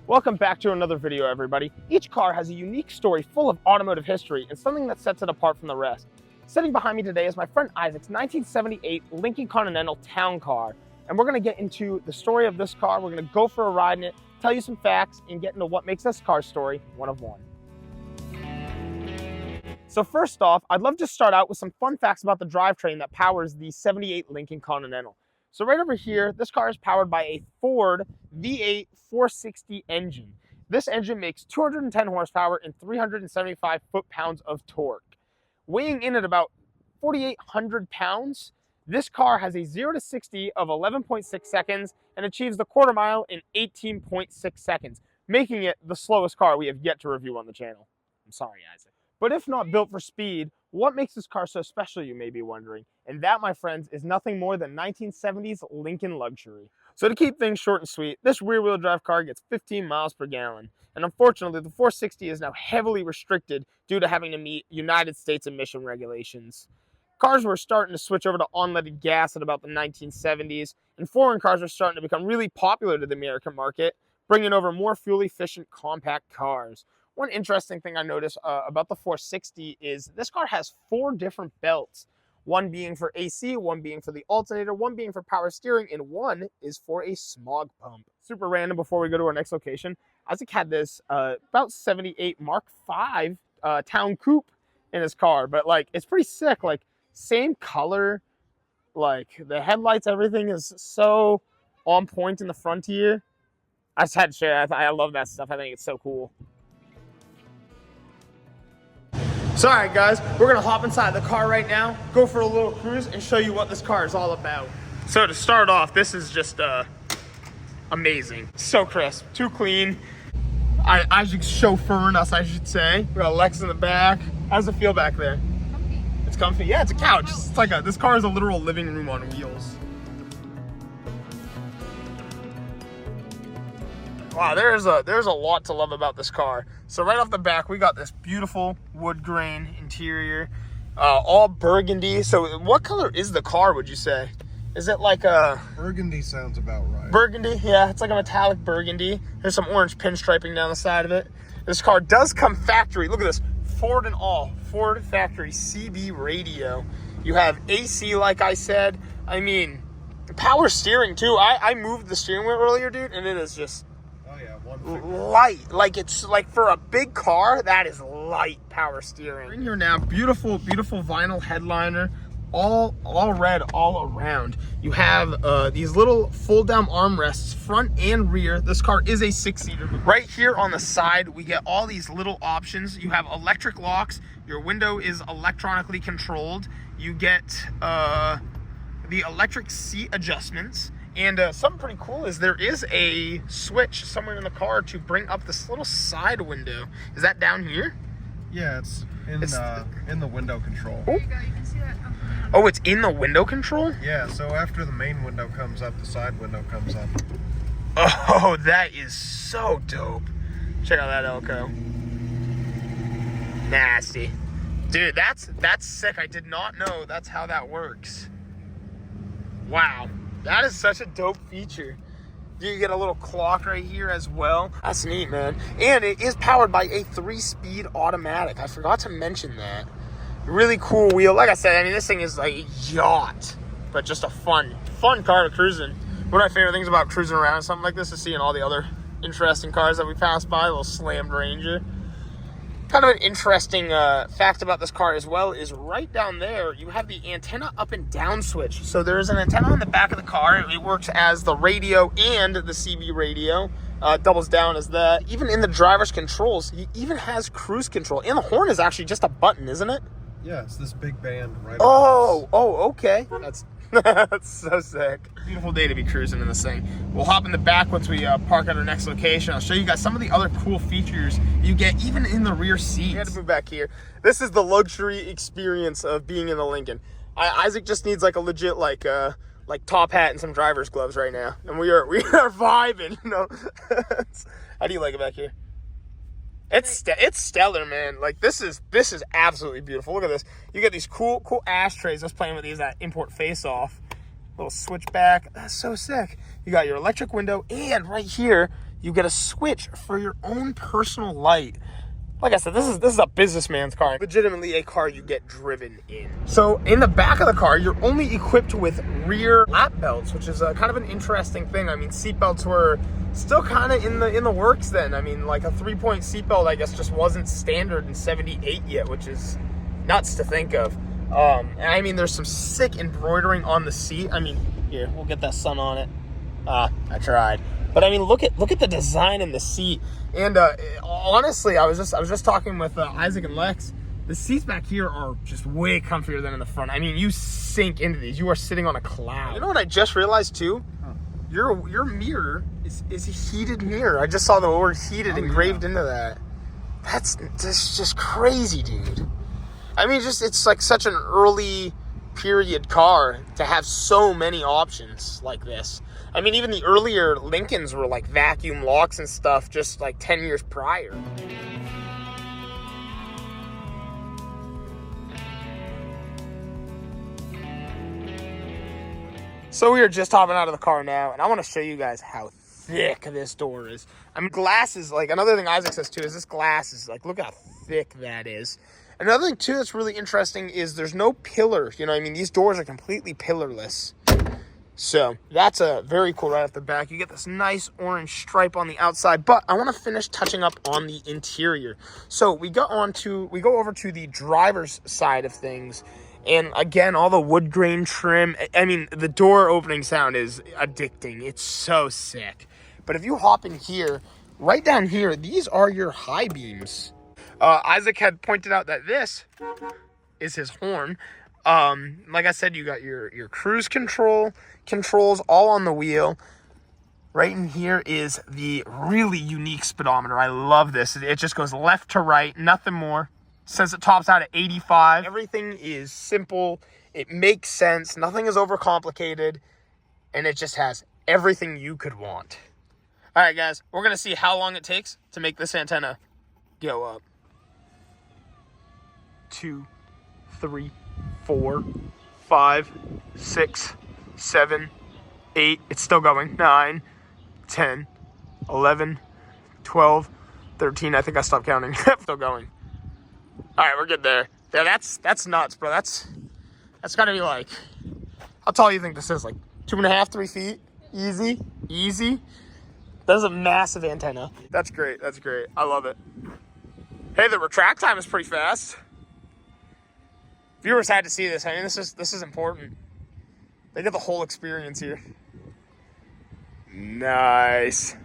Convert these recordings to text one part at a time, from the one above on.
Welcome back to another video, everybody. Each car has a unique story full of automotive history and something that sets it apart from the rest. Sitting behind me today is my friend Isaac's 1978 Lincoln Continental Town Car, and we're going to get into the story of this car. We're going to go for a ride in it, tell you some facts, and get into what makes this car story one of one. So first off, I'd love to start out with some fun facts about the drivetrain that powers the 78 Lincoln Continental. So right over here, this car is powered by a Ford V8 460 engine. This engine makes 210 horsepower and 375 foot-pounds of torque. Weighing in at about 4,800 pounds, this car has a 0 to 60 of 11.6 seconds and achieves the quarter mile in 18.6 seconds, making it the slowest car we have yet to review on the channel. I'm sorry, Isaac. But if not built for speed, what makes this car so special, you may be wondering? And that, my friends, is nothing more than 1970s Lincoln luxury. So to keep things short and sweet, this rear-wheel drive car gets 15 miles per gallon. And unfortunately, the 460 is now heavily restricted due to having to meet United States emission regulations. Cars were starting to switch over to unleaded gas at about the 1970s, and foreign cars were starting to become really popular to the American market, bringing over more fuel-efficient compact cars. One interesting thing I noticed about the 460 is this car has 4 different belts. One being for AC, one being for the alternator, one being for power steering, and one is for a smog pump. Super random before we go to our next location. Isaac had this about 78 Mark V Town Coupe in his car, but like it's pretty sick. Like same color, like the headlights, everything is so on point in the front here. I just had to share. I love that stuff. I think it's so cool. So all right, guys, we're gonna hop inside the car right now, go for a little cruise, and show you what this car is all about. So to start off, this is just amazing. So crisp, too clean. Isaac's chauffeuring us, I should say. We got Lex in the back. How does it feel back there? Comfy. It's comfy. Yeah, it's a couch. It's like this car is a literal living room on wheels. Wow, there's a lot to love about this car. So right off the back, we got this beautiful wood grain interior, all burgundy. So what color is the car, would you say? Is it like a... Burgundy sounds about right. Burgundy, yeah, it's like a metallic burgundy. There's some orange pinstriping down the side of it. This car does come factory. Look at this, Ford and all. Ford factory CB radio. You have AC, like I said. I mean, power steering too. I moved the steering wheel earlier, dude, and it is just... light. Like it's like for a big car, that is light power steering. We're in here now, beautiful vinyl headliner, all red all around. You have these little fold down armrests front and rear. This car is a 6-seater. Right here on the side, we get all these little options. You have electric locks, your window is electronically controlled, you get the electric seat adjustments. And something pretty cool is there is a switch somewhere in the car to bring up this little side window. Is that down here? Yeah, it's in the window control. There you go, you can see that. Oh, it's in the window control? Yeah, so after the main window comes up, the side window comes up. Oh, that is so dope. Check out that Elko. Nasty. Dude, that's sick. I did not know that's how that works. Wow. That is such a dope feature. You get a little clock right here as well. That's neat, man. And it is powered by a 3-speed automatic. I forgot to mention that. Really cool wheel. Like I said, I mean, this thing is like a yacht, but just a fun car to cruise in. One of my favorite things about cruising around something like this is seeing all the other interesting cars that we pass by. A little slammed Ranger. Kind of an interesting fact about this car as well is right down there, you have the antenna up and down switch. So there is an antenna on the back of the car. It works as the radio and the CB radio. Doubles down as that. Even in the driver's controls, he even has cruise control. And the horn is actually just a button, isn't it? Yeah, it's this big band right Oh, okay. That's That's so sick. Beautiful day to be cruising in this thing. We'll hop in the back once we park at our next location. I'll show you guys some of the other cool features you get even in the rear seats. We had to move back here. This is the luxury experience of being in the Lincoln. Isaac just needs like a legit like top hat and some driver's gloves right now, and we are vibing. You know. How do you like it back here? It's stellar, man. Like this is absolutely beautiful. Look at this. You get these cool ashtrays. I was playing with these at Import Face Off. Little switchback. That's so sick. You got your electric window, and right here you get a switch for your own personal light. Like I said, this is a businessman's car. Legitimately a car you get driven in. So in the back of the car, you're only equipped with rear lap belts, which is kind of an interesting thing. I mean, seat belts were still kind of in the works then. I mean, like a 3-point seat belt, I guess, just wasn't standard in '78 yet, which is nuts to think of. And I mean, there's some sick embroidering on the seat. I mean, here, we'll get that sun on it. I tried. But I mean, look at the design in the seat. And honestly, I was just talking with Isaac and Lex. The seats back here are just way comfier than in the front. I mean, you sink into these. You are sitting on a cloud. You know what I just realized too? Your mirror is a heated mirror. I just saw the word heated engraved into that. That's just crazy, dude. I mean, it's like such an early period car to have so many options like this. I mean, even the earlier Lincolns were like vacuum locks and stuff just like 10 years prior. So we are just hopping out of the car now, and I want to show you guys how thick this door is. I mean, glass is like, another thing Isaac says too is this glass is like, look how thick that is. Another thing too that's really interesting is there's no pillar. You know what I mean? These doors are completely pillarless. So that's a very cool right off the back. You get this nice orange stripe on the outside, but I want to finish touching up on the interior. So we go over to the driver's side of things. And again, all the wood grain trim. I mean, the door opening sound is addicting. It's so sick. But if you hop in here, right down here, these are your high beams. Isaac had pointed out that this is his horn. Like I said, you got your cruise controls all on the wheel. Right in here is the really unique speedometer. I love this. It just goes left to right, nothing more. Says it tops out at 85. Everything is simple. It makes sense. Nothing is overcomplicated. And it just has everything you could want. All right, guys. We're going to see how long it takes to make this antenna go up. 2, 3, 4, 5, 6, 7, 8. It's still going. 9, 10, 11, 12, 13. I think I stopped counting. Still going. All right, we're good there. Yeah, that's nuts, bro. That's gotta be like, how tall do you think this is? Like 2.5, 3 feet? Easy. That's a massive antenna. That's great. I love it. Hey, the retract time is pretty fast. Viewers had to see this. I mean, this is important. They get the whole experience here. Nice.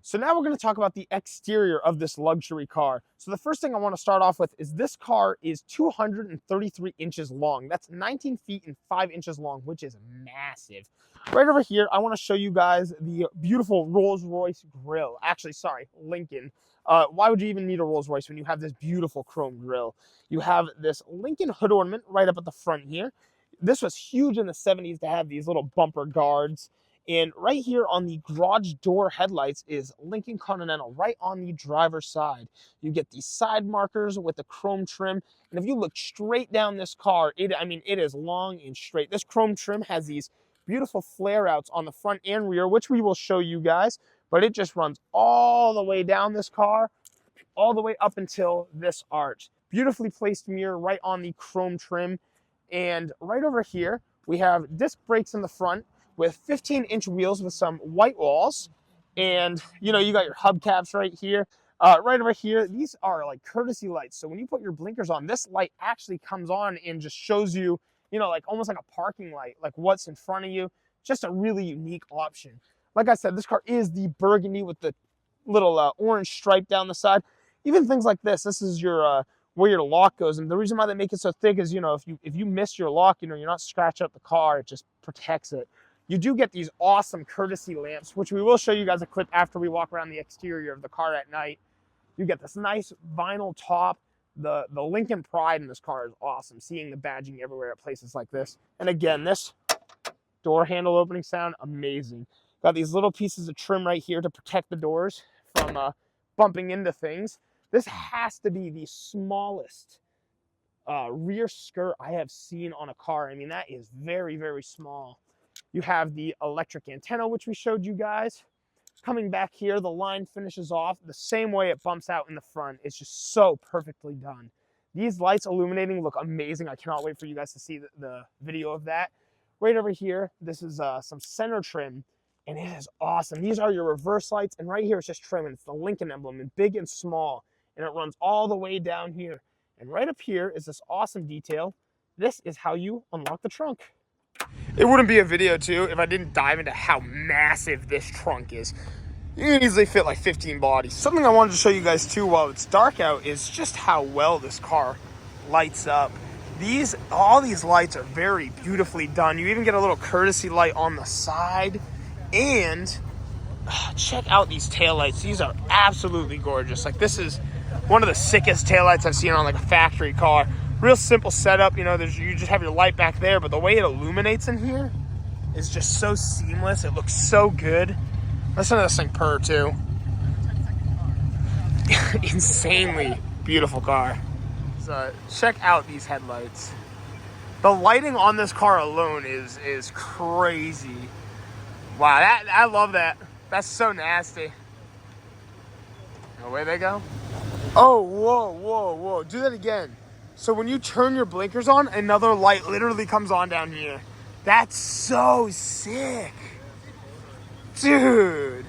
So now we're going to talk about the exterior of this luxury car. So the first thing I want to start off with is this car is 233 inches long. That's 19 feet and 5 inches long, which is massive. Right over here, I want to show you guys the beautiful Rolls-Royce grille. Actually, sorry, Lincoln. Why would you even need a Rolls-Royce when you have this beautiful chrome grille? You have this Lincoln hood ornament right up at the front here. This was huge in the 70s to have these little bumper guards. And right here on the garage door headlights is Lincoln Continental, right on the driver's side. You get these side markers with the chrome trim. And if you look straight down this car, it is long and straight. This chrome trim has these beautiful flare outs on the front and rear, which we will show you guys. But it just runs all the way down this car, all the way up until this arch. Beautifully placed mirror right on the chrome trim. And right over here, we have disc brakes in the front with 15-inch wheels with some white walls. And, you know, you got your hubcaps right here. Right over here, these are like courtesy lights. So when you put your blinkers on, this light actually comes on and just shows you, you know, like almost like a parking light, like what's in front of you. Just a really unique option. Like I said, this car is the burgundy with the little orange stripe down the side. Even things like this. This is your where your lock goes. And the reason why they make it so thick is, if you miss your lock, you're not scratching up the car. It just protects it. You do get these awesome courtesy lamps, which we will show you guys a clip after we walk around the exterior of the car at night. You get this nice vinyl top. The Lincoln pride in this car is awesome. Seeing the badging everywhere at places like this. And again, this door handle opening sound, amazing. Got these little pieces of trim right here to protect the doors from bumping into things. This has to be the smallest rear skirt I have seen on a car. I mean, that is very, very small. You have the electric antenna, which we showed you guys. Coming back here, the line finishes off the same way it bumps out in the front. It's just so perfectly done. These lights illuminating look amazing. I cannot wait for you guys to see the video of that. Right over here, this is some center trim, and it is awesome. These are your reverse lights, and right here it's just trim, and it's the Lincoln emblem in big and small, and it runs all the way down here. And right up here is this awesome detail. This is how you unlock the trunk. It wouldn't be a video, too, if I didn't dive into how massive this trunk is. You can easily fit like 15 bodies. Something I wanted to show you guys, too, while it's dark out is just how well this car lights up. All these lights are very beautifully done. You even get a little courtesy light on the side. And check out these taillights. These are absolutely gorgeous. Like, this is one of the sickest taillights I've seen on like a factory car. Real simple setup. You just have your light back there, but the way it illuminates in here is just so seamless. It looks so good. Listen to this thing purr too. Insanely beautiful car. So check out these headlights. The lighting on this car alone is crazy. Wow, I love that. That's so nasty. Away they go. Oh, whoa, whoa, whoa. Do that again. So when you turn your blinkers on, another light literally comes on down here. That's so sick. Dude.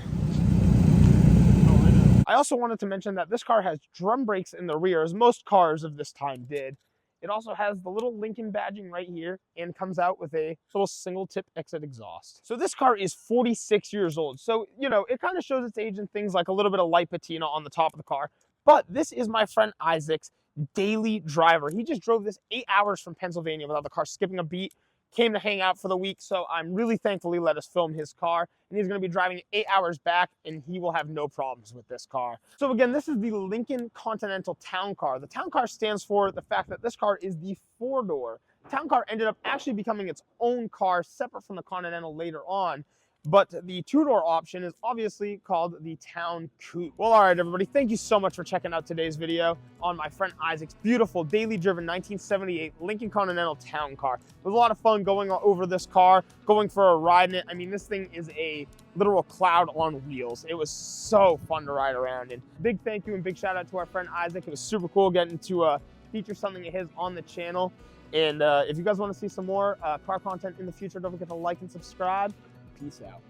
I also wanted to mention that this car has drum brakes in the rear, as most cars of this time did. It also has the little Lincoln badging right here and comes out with a little single tip exit exhaust. So this car is 46 years old. So, it kind of shows its age in things like a little bit of light patina on the top of the car. But this is my friend Isaac's daily driver. He just drove this 8 hours from Pennsylvania without the car skipping a beat. Came to hang out for the week, so I'm really thankful he let us film his car. And he's going to be driving 8 hours back, and he will have no problems with this car. So again, this is the Lincoln Continental Town Car. The Town Car stands for the fact that this car is the four-door. Town Car ended up actually becoming its own car, separate from the Continental later on. But the two-door option is obviously called the Town Coupe. Well, all right, everybody, thank you so much for checking out today's video on my friend Isaac's beautiful, daily driven 1978 Lincoln Continental Town Car. It was a lot of fun going over this car, going for a ride in it. I mean, this thing is a literal cloud on wheels. It was so fun to ride around in. Big thank you and big shout out to our friend Isaac. It was super cool getting to feature something of his on the channel. And if you guys want to see some more car content in the future, don't forget to like and subscribe. Peace out.